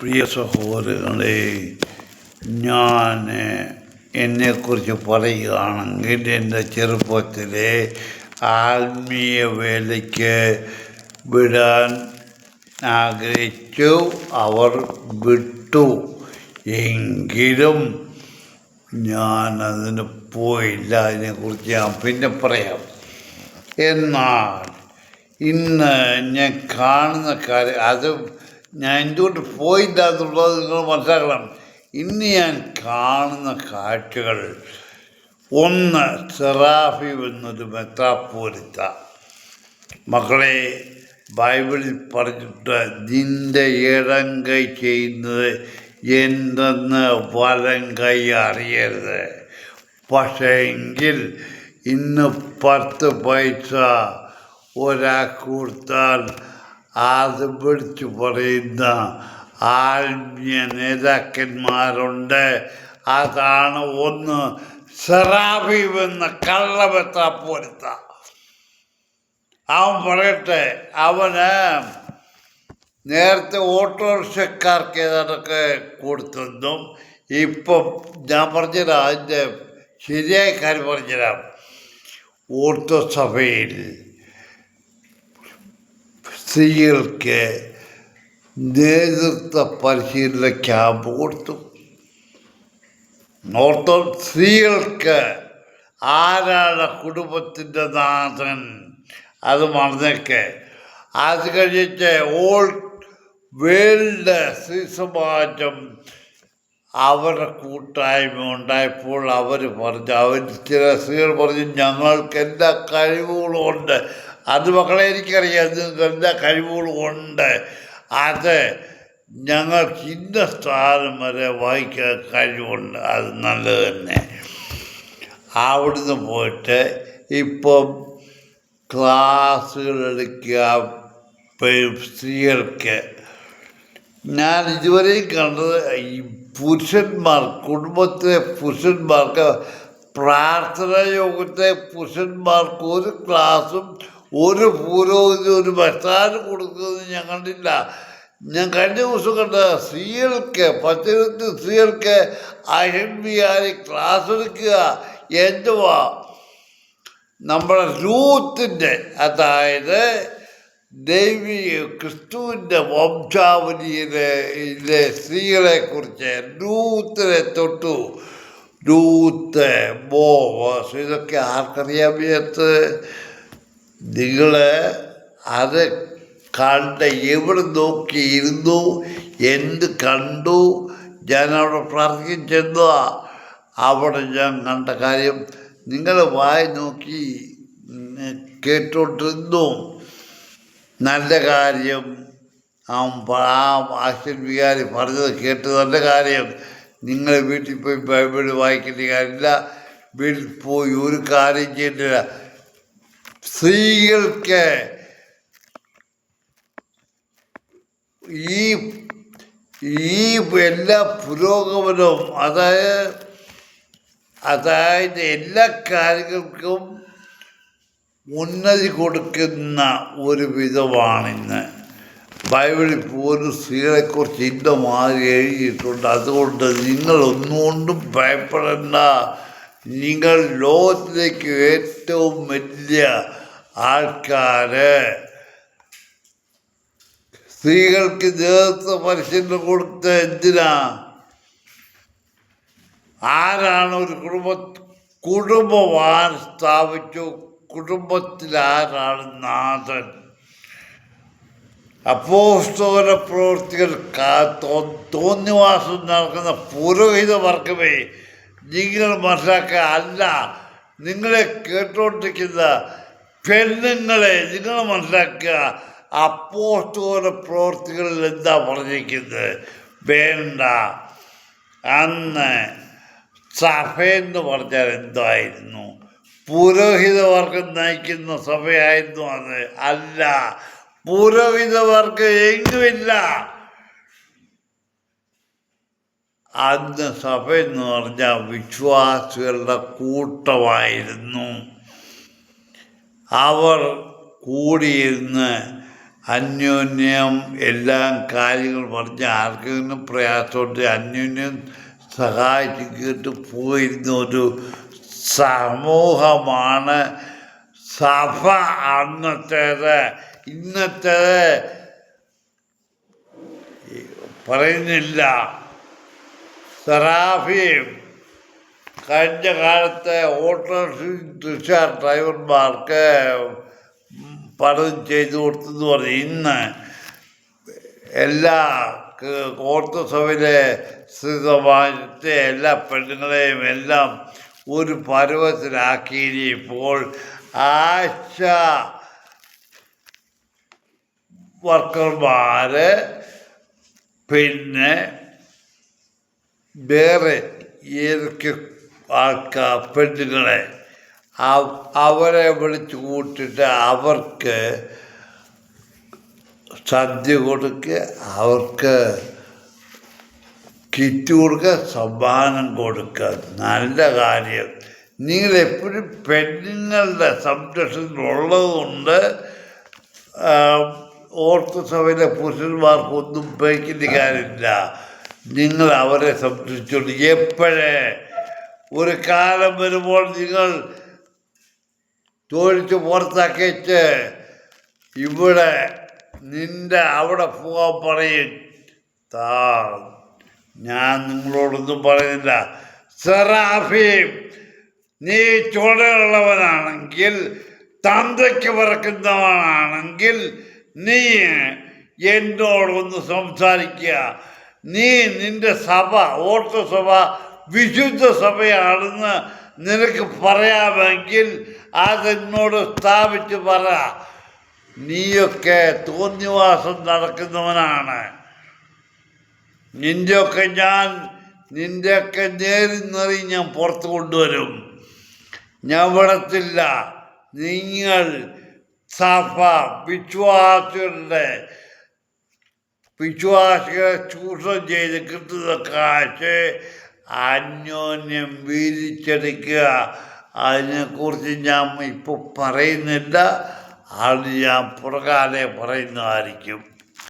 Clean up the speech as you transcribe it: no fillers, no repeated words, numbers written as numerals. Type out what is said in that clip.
പ്രിയ സഹോദരങ്ങളെ, ഞാൻ എന്നെക്കുറിച്ച് പറയുകയാണെങ്കിൽ എൻ്റെ ചെറുപ്പത്തിലെ ആത്മീയ വേലയ്ക്ക് വിടാൻ ആഗ്രഹിച്ചു. അവർ വിട്ടു. എങ്കിലും ഞാനതിന് പോയില്ല. അതിനെക്കുറിച്ച് ഞാൻ പിന്നെ പറയാം. എന്നാൽ ഇന്ന് ഞാൻ കാണുന്ന കാര്യം, അത് ഞാൻ എന്തുകൊണ്ട് പോയില്ല എന്നുള്ളത് നിങ്ങൾ മനസ്സിലാക്കണം. ഇന്ന് ഞാൻ കാണുന്ന കാഴ്ചകൾ, ഒന്ന്, സെറാഫീം എന്നൊരു മെത്രാപ്പോലിത്ത. മക്കളെ, ബൈബിളിൽ പറഞ്ഞിട്ട് നിന്റെ ഇടം കൈ ചെയ്യുന്നത് എന്തെന്ന് വലം കൈ അറിയരുത്. പക്ഷേ എങ്കിൽ ഇന്ന് 10 പൈസ ഒരാൾക്ക് കൊടുത്താൽ അത് പിടിച്ചു പറയുന്ന ആത്മീയ നേതാക്കന്മാരുണ്ട്. അതാണ് ഒന്ന്, സെറാഫീം എന്ന കള്ളമെത്രാപ്പോലിത്ത. അവൻ പറയട്ടെ, അവന് നേരത്തെ ഓട്ടോറിക്ഷക്കാർക്ക് ഏതാണ്ടൊക്കെ കൊടുത്തെന്നും ഇപ്പം ഞാൻ പറഞ്ഞുതരാം, അതിൻ്റെ ശരിയായ കാര്യം പറഞ്ഞുതരാം. ഓർത്തോ സഭയിൽ സ്ത്രീകൾക്ക് നേതൃത്വ പരിശീലന ക്യാമ്പ് കൊടുത്തു. ഓർത്തോ സ്ത്രീകൾക്ക് ആരാണ് കുടുംബത്തിൻ്റെ നാഥൻ അത് മറന്നേക്ക്. അത് കഴിഞ്ഞിട്ട് ഓൾ വേൾഡ് സ്ത്രീ സമാജം അവരുടെ കൂട്ടായ്മ ഉണ്ടായപ്പോൾ അവർ ചില സ്ത്രീകൾ പറഞ്ഞു, ഞങ്ങൾക്ക് എല്ലാ കഴിവുകളും ഉണ്ട്. അത് മക്കളെ എനിക്കറിയാം, നിങ്ങൾക്ക് എല്ലാ കഴിവുകളും ഉണ്ട്. അത് ഞങ്ങൾക്ക് ഇന്ന സ്ഥാനം വരെ വായിക്കാൻ കഴിവുണ്ട്. അത് നല്ലത് തന്നെ. അവിടുന്ന് പോയിട്ട് ഇപ്പം ക്ലാസ്സുകൾ എടുക്കുക സ്ത്രീകൾക്ക്. ഞാൻ ഇതുവരെയും കണ്ടത് ഈ പുരുഷന്മാർ, കുടുംബത്തിലെ പുരുഷന്മാർക്ക്, പ്രാർത്ഥനാ യോഗത്തെ പുരുഷന്മാർക്ക് ഒരു ക്ലാസ്സും ഒരു പുരോഹിതി ഒരു ബസ്താനും കൊടുക്കുന്നത് ഞാൻ കണ്ടില്ല. ഞാൻ കഴിഞ്ഞ ദിവസം കണ്ട സ്ത്രീകൾക്ക് 10 സ്ത്രീകൾക്ക് അഹിംബിയാരി ക്ലാസ് എടുക്കുക. എന്തുവാ? നമ്മുടെ രൂത്തിൻ്റെ, അതായത് ക്രിസ്തുവിൻ്റെ വംശാവലിയിലെ സ്ത്രീകളെക്കുറിച്ച് രൂത്തിനെ തൊട്ടു. രൂത്ത്, ബോവസ്, ഇതൊക്കെ ആർക്കറിയാൻ വയ്യാത്ത? നിങ്ങൾ അത് കണ്ട് എവിടെ നോക്കിയിരുന്നു, എന്ത് കണ്ടു? ഞാൻ അവിടെ പ്രാർത്ഥിക്കാൻ ചെന്നതാ. അവിടെ ഞാൻ കണ്ട കാര്യം നിങ്ങൾ വായി നോക്കി കേട്ടോണ്ടിരുന്നു. നല്ല കാര്യം. ആശൻ വികാരി പറഞ്ഞത് കേട്ട് നല്ല കാര്യം. നിങ്ങൾ വീട്ടിൽ പോയി ബൈബിൾ വായിക്കേണ്ട കാര്യമില്ല. വീട്ടിൽ പോയി ഒരു കാര്യം ചെയ്തില്ല. സ്ത്രീകൾക്ക് ഈ എല്ലാ പുരോഗമനവും, അതായത് എല്ലാ കാര്യങ്ങൾക്കും ഉന്നതി കൊടുക്കുന്ന ഒരു വിധമാണിന്ന്. ബൈബിളിൽ പോലും സ്ത്രീകളെക്കുറിച്ച് ഇന്ന മാതിരി എഴുതിയിട്ടുണ്ട്. അതുകൊണ്ട് നിങ്ങളൊന്നുകൊണ്ടും ഭയപ്പെടേണ്ട. നിങ്ങൾ ലോകത്തിലേക്ക് ഏറ്റവും വലിയ ആൾക്കാർ. സ്ത്രീകൾക്ക് നേതൃത്വ പരിശീലനം കൊടുത്ത എന്തിനാ? ആരാണ് ഒരു കുടുംബം സ്ഥാപിച്ചു? കുടുംബത്തിൽ ആരാണ് നാഥൻ? അപ്പോസ്തല പ്രവൃത്തികൾ തോന്നിവാസം നടക്കുന്ന പുരോഹിത വർഗമേ, നിങ്ങൾ മനസ്സിലാക്കുക. അല്ല, നിങ്ങളെ കേട്ടോണ്ടിരിക്കുന്ന പെണ്ണുങ്ങളെ നിങ്ങൾ മനസ്സിലാക്കുക. അപ്പോസ്തല പ്രവൃത്തികളിൽ എന്താ പറഞ്ഞിരിക്കുന്നത്? വേണ്ട. അന്ന് സഭയെന്ന് പറഞ്ഞാൽ എന്തായിരുന്നു? പുരോഹിതവർഗം നയിക്കുന്ന സഭയായിരുന്നു അത്. അല്ല, പുരോഹിതവർഗം എങ്ങുമില്ല. അന്ന് സഭ എന്ന് പറഞ്ഞാൽ വിശ്വാസികളുടെ കൂട്ടമായിരുന്നു. അവർ കൂടിയിരുന്ന് അന്യോന്യം എല്ലാം കാര്യങ്ങൾ പറഞ്ഞ് ആർക്കെങ്കിലും പ്രയാസമുണ്ട് അന്യോന്യം സഹായിച്ച് കേട്ട് പോയിരുന്ന ഒരു സമൂഹമാണ് സഭ. അന്നത്തേത് ഇന്നത്തേത് പറയുന്നില്ല. സറാഫിയും കഴിഞ്ഞ കാലത്തെ ഓട്ടോറിക്ഷ ഡ്രൈവർമാർക്ക് പലതും ചെയ്തു കൊടുത്തെന്ന് പറഞ്ഞ് ഇന്ന് എല്ലാ ഓർത്തസഭയിലെ സ്ഥിതമായിട്ട് എല്ലാ പെണ്ണുങ്ങളെയും എല്ലാം ഒരു പരുവത്തിലാക്കി. ഇപ്പോൾ ആശ വർക്കർമാർ പിന്നെ വേറെ ഏതൊക്കെ ആൾക്കാർ പെണ്ണുങ്ങളെ അവരെ വിളിച്ചു കൂട്ടിട്ട് അവർക്ക് സദ്യ കൊടുക്കുക, അവർക്ക് കിറ്റ് കൊടുക്കുക, സമ്മാനം കൊടുക്കുക. നല്ല കാര്യം. നിങ്ങളെപ്പോഴും പെണ്ണുങ്ങളുടെ സംരക്ഷണത്തിലുള്ളതുകൊണ്ട് ഓർത്തസഭയിലെ പുരുഷന്മാർക്കൊന്നും പേയ്ക്കുന്ന കാര്യമില്ല. നിങ്ങൾ അവരെ സംരക്ഷിച്ചുകൊണ്ട് എപ്പോഴേ ഒരു കാലം വരുമ്പോൾ നിങ്ങൾ തോഴിച്ച് പുറത്താക്കിച്ച് ഇവിടെ നിൻ്റെ അവിടെ പോകാൻ പറയും. ഞാൻ നിങ്ങളോടൊന്നും പറയുന്നില്ല. സറാഫിയും നീ ചുടയുള്ളവനാണെങ്കിൽ തന്തയ്ക്ക് പറക്കുന്നവനാണെങ്കിൽ നീ എന്നോടൊന്ന് സംസാരിക്കുക. നീ നിൻ്റെ സഭ ഓർത്തസഭ വിശുദ്ധ സഭയാണെന്ന് നിനക്ക് പറയാമെങ്കിൽ അതെന്നോട് സ്ഥാപിച്ച് പറ. നീയൊക്കെ തോന്നിവാസം നടക്കുന്നവനാണ്. നിൻ്റെയൊക്കെ നേരിന്നറി ഞാൻ പുറത്ത് കൊണ്ടുവരും. ഞാൻ വിടത്തില്ല. നിങ്ങൾ സഭ വിശ്വാസികളെ ചൂഷണം ചെയ്ത് കിട്ടുന്ന കാശ് അന്യോന്യം വീതിച്ചെടുക്കുക. അതിനെക്കുറിച്ച് ഞാൻ ഇപ്പോൾ പറയുന്നില്ല. അത് ഞാൻ പുറകാലെ പറയുന്നതായിരിക്കും.